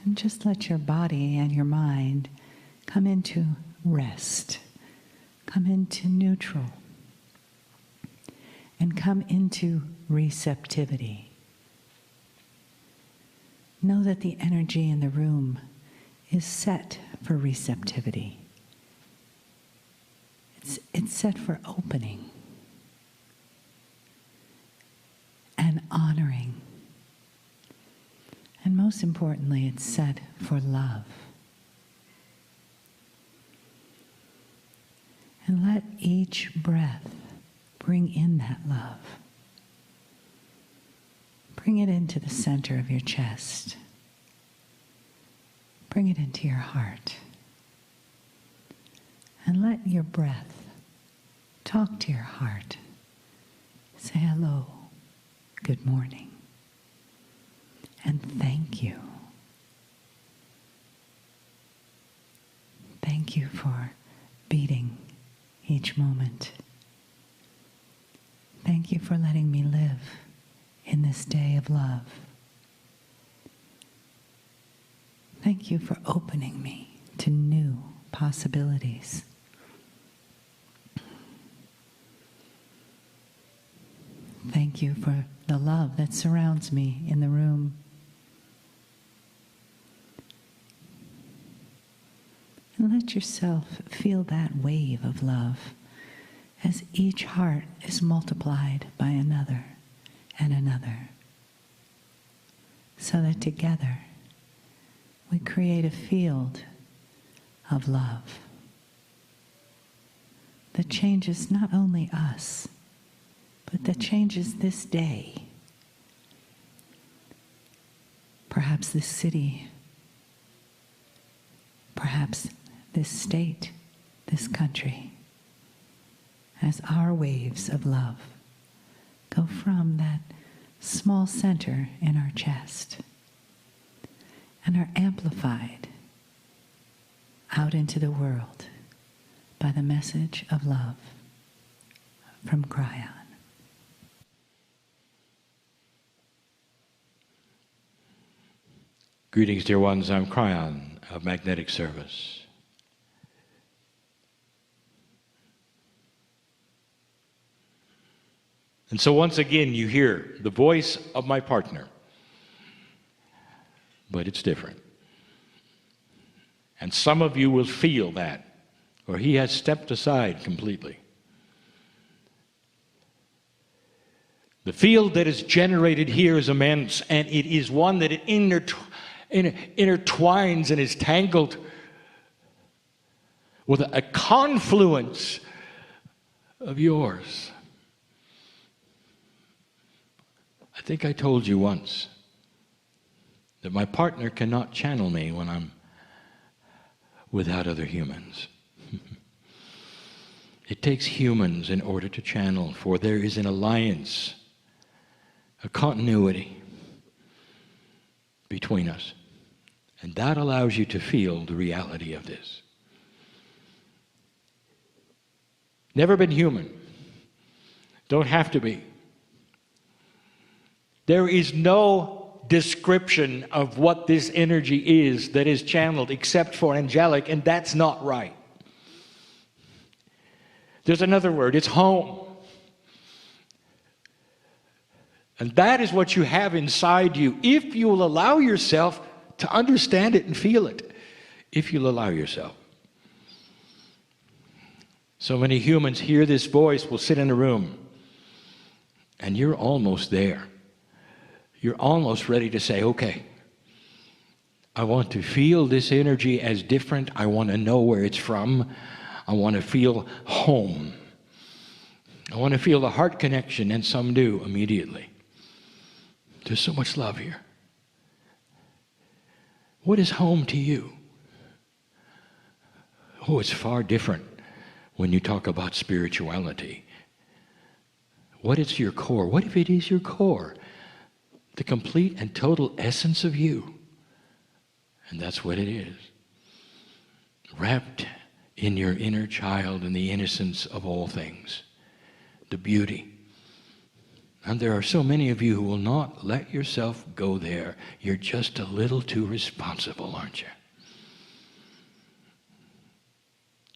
And just let your body and your mind come into rest, come into neutral, and come into receptivity. Know that the energy in the room is set for receptivity. It's set for opening and honoring. And most importantly, it's set for love. And let each breath bring in that love. Bring it into the center of your chest. Bring it into your heart. And let your breath talk to your heart. Say hello, good morning, and thank you. Thank you for beating each moment. Thank you for letting me live in this day of love. Thank you for opening me to new possibilities. Thank you for the love that surrounds me in the room. And let yourself feel that wave of love as each heart is multiplied by another and another, so that together we create a field of love that changes not only us, but that changes this day. Perhaps this city, perhaps this state, this country, as our waves of love go from that small center in our chest and are amplified out into the world by the message of love from Kryon. Greetings, dear ones. I'm Kryon of Magnetic Service. And so once again you hear the voice of my partner, but it's different. And some of you will feel that, or he has stepped aside completely. The field that is generated here is immense, and it is one that it intertwines and is tangled with a confluence of yours. I think I told you once that my partner cannot channel me when I'm without other humans. It takes humans in order to channel, for there is an alliance, a continuity between us. And that allows you to feel the reality of this. Never been human. Don't have to be. There is no description of what this energy is that is channeled except for angelic, and that's not right. There's another word, it's home. And that is what you have inside you, if you will allow yourself to understand it and feel it, if you'll allow yourself. So many humans hear this voice, will sit in a room, and you're almost there. You're almost ready to say, okay, I want to feel this energy as different. I want to know where it's from. I want to feel home. I want to feel the heart connection, and some do immediately. There's so much love here. What is home to you? Oh, it's far different when you talk about spirituality. What is your core? What if it is your core? The complete and total essence of you. And that's what it is. Wrapped in your inner child and the innocence of all things. The beauty And there are so many of you who will not let yourself go there. You're just a little too responsible, aren't you?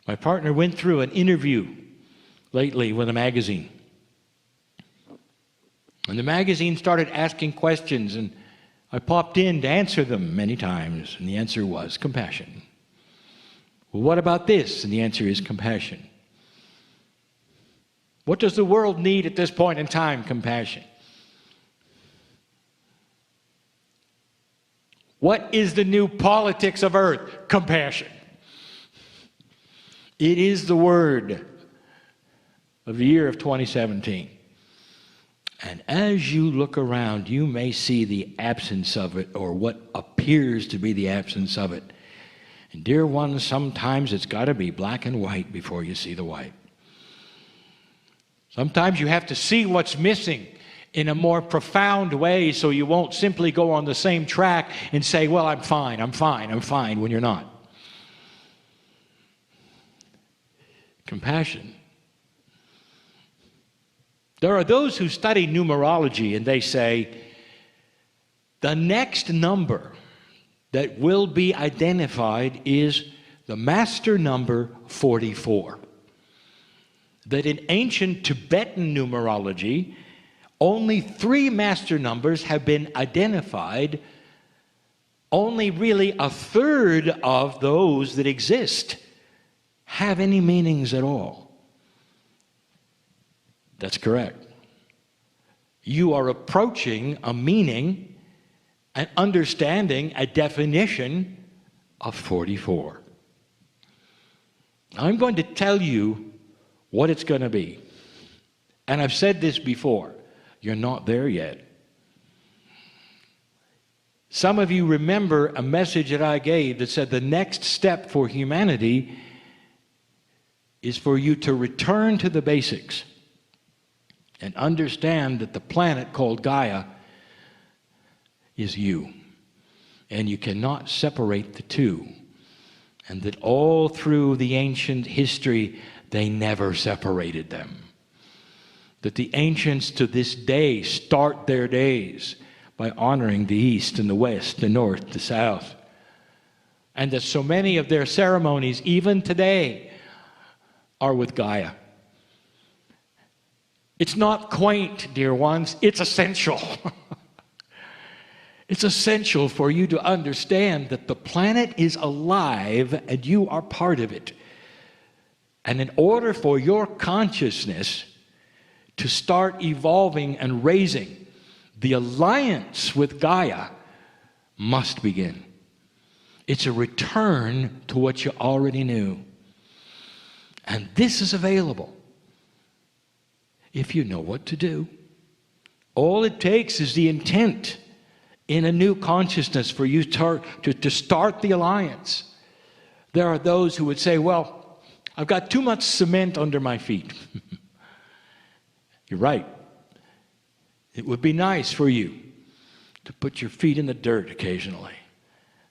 My partner went through an interview lately with a magazine. And the magazine started asking questions, and I popped in to answer them many times, and the answer was compassion. Well, what about this? And the answer is compassion. What does the world need at this point in time? Compassion. What is the new politics of earth? Compassion. It is the word of the year of 2017. And as you look around, you may see the absence of it, or what appears to be the absence of it. And dear ones, sometimes it's got to be black and white before you see the white. Sometimes you have to see what's missing in a more profound way, so you won't simply go on the same track and say, well, I'm fine, when you're not. Compassion. There are those who study numerology, and they say the next number that will be identified is the master number 44. That in ancient Tibetan numerology, only 3 master numbers have been identified. Only really a third of those that exist have any meanings at all. That's correct. You are approaching a meaning, an understanding, a definition of 44. I'm going to tell you what it's going to be. And I've said this before. You're not there yet. Some of you remember a message that I gave that said the next step for humanity is for you to return to the basics and understand that the planet called Gaia is you. And you cannot separate the two. And that all through the ancient history, they never separated them. That the ancients to this day start their days by honoring the East and the West, the North, the South. And that so many of their ceremonies, even today, are with Gaia. It's not quaint, dear ones, it's essential. It's essential for you to understand that the planet is alive and you are part of it. And in order for your consciousness to start evolving and raising, the alliance with Gaia must begin. It's a return to what you already knew. And this is available if you know what to do. All it takes is the intent in a new consciousness for you to start the alliance. There are those who would say, well, I've got too much cement under my feet. You're right. It would be nice for you to put your feet in the dirt occasionally.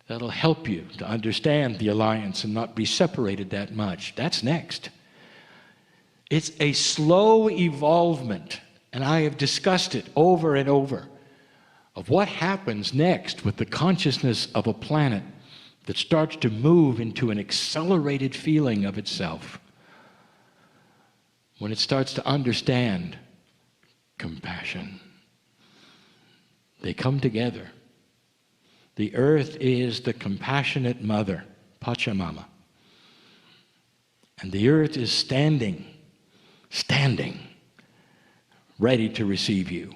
That'll help you to understand the alliance and not be separated that much. That's next. It's a slow evolvement, and I have discussed it over and over, of what happens next with the consciousness of a planet that starts to move into an accelerated feeling of itself. When it starts to understand compassion. They come together. The earth is the compassionate mother, Pachamama. And the earth is standing, ready to receive you.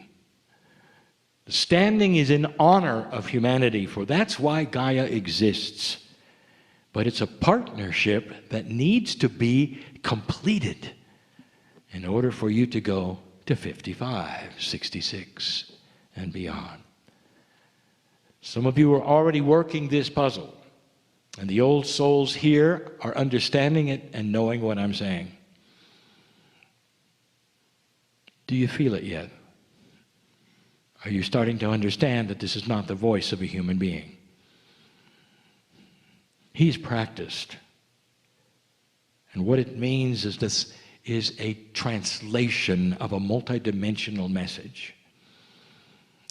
The standing is in honor of humanity, for that's why Gaia exists. But it's a partnership that needs to be completed in order for you to go to 55, 66, and beyond. Some of you are already working this puzzle, and the old souls here are understanding it and knowing what I'm saying. Do you feel it yet? Are you starting to understand that this is not the voice of a human being? He's practiced. And what it means is this is a translation of a multidimensional message.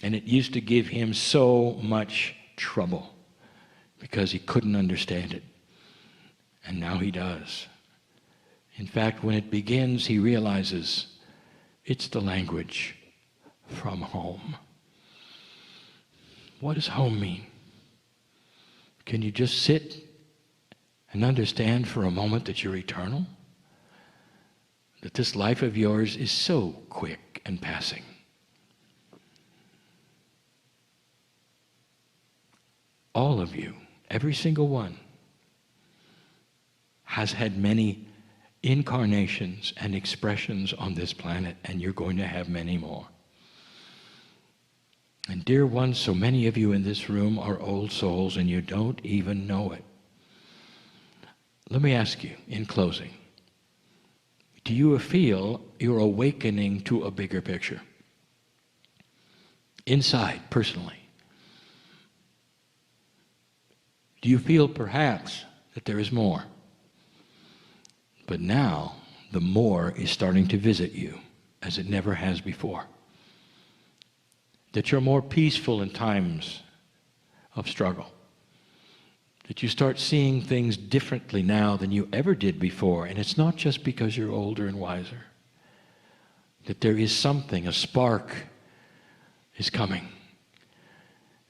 And it used to give him so much trouble because he couldn't understand it. And now he does. In fact, when it begins, he realizes it's the language from home. What does home mean? Can you just sit and understand for a moment that you're eternal? That this life of yours is so quick and passing. All of you, every single one, has had many incarnations and expressions on this planet, and you're going to have many more. And dear ones, so many of you in this room are old souls and you don't even know it. Let me ask you in closing, do you feel you're awakening to a bigger picture? Inside, personally. Do you feel perhaps that there is more? But now, the more is starting to visit you as it never has before. That you're more peaceful in times of struggle. That you start seeing things differently now than you ever did before. And it's not just because you're older and wiser. That there is something, a spark is coming.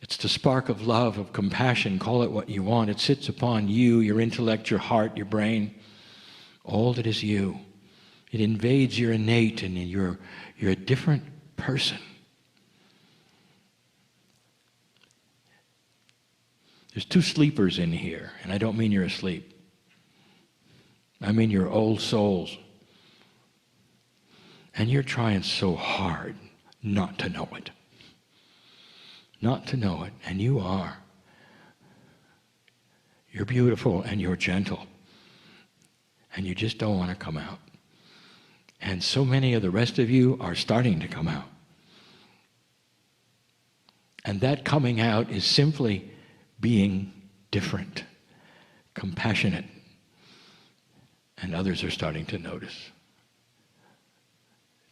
It's the spark of love, of compassion, call it what you want. It sits upon you, your intellect, your heart, your brain, all that is you. It invades your innate and you're a different person. There's two sleepers in here, and I don't mean you're asleep. I mean you're old souls. And you're trying so hard not to know it. Not to know it, and you are. You're beautiful and you're gentle. And you just don't want to come out. And so many of the rest of you are starting to come out. And that coming out is simply being different, compassionate, and others are starting to notice.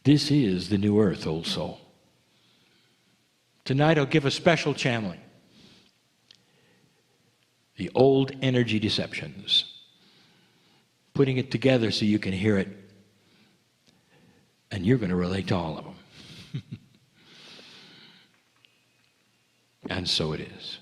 This is the new earth, old soul. Tonight I'll give a special channeling. The old energy deceptions. Putting it together so you can hear it. And you're going to relate to all of them. And so it is.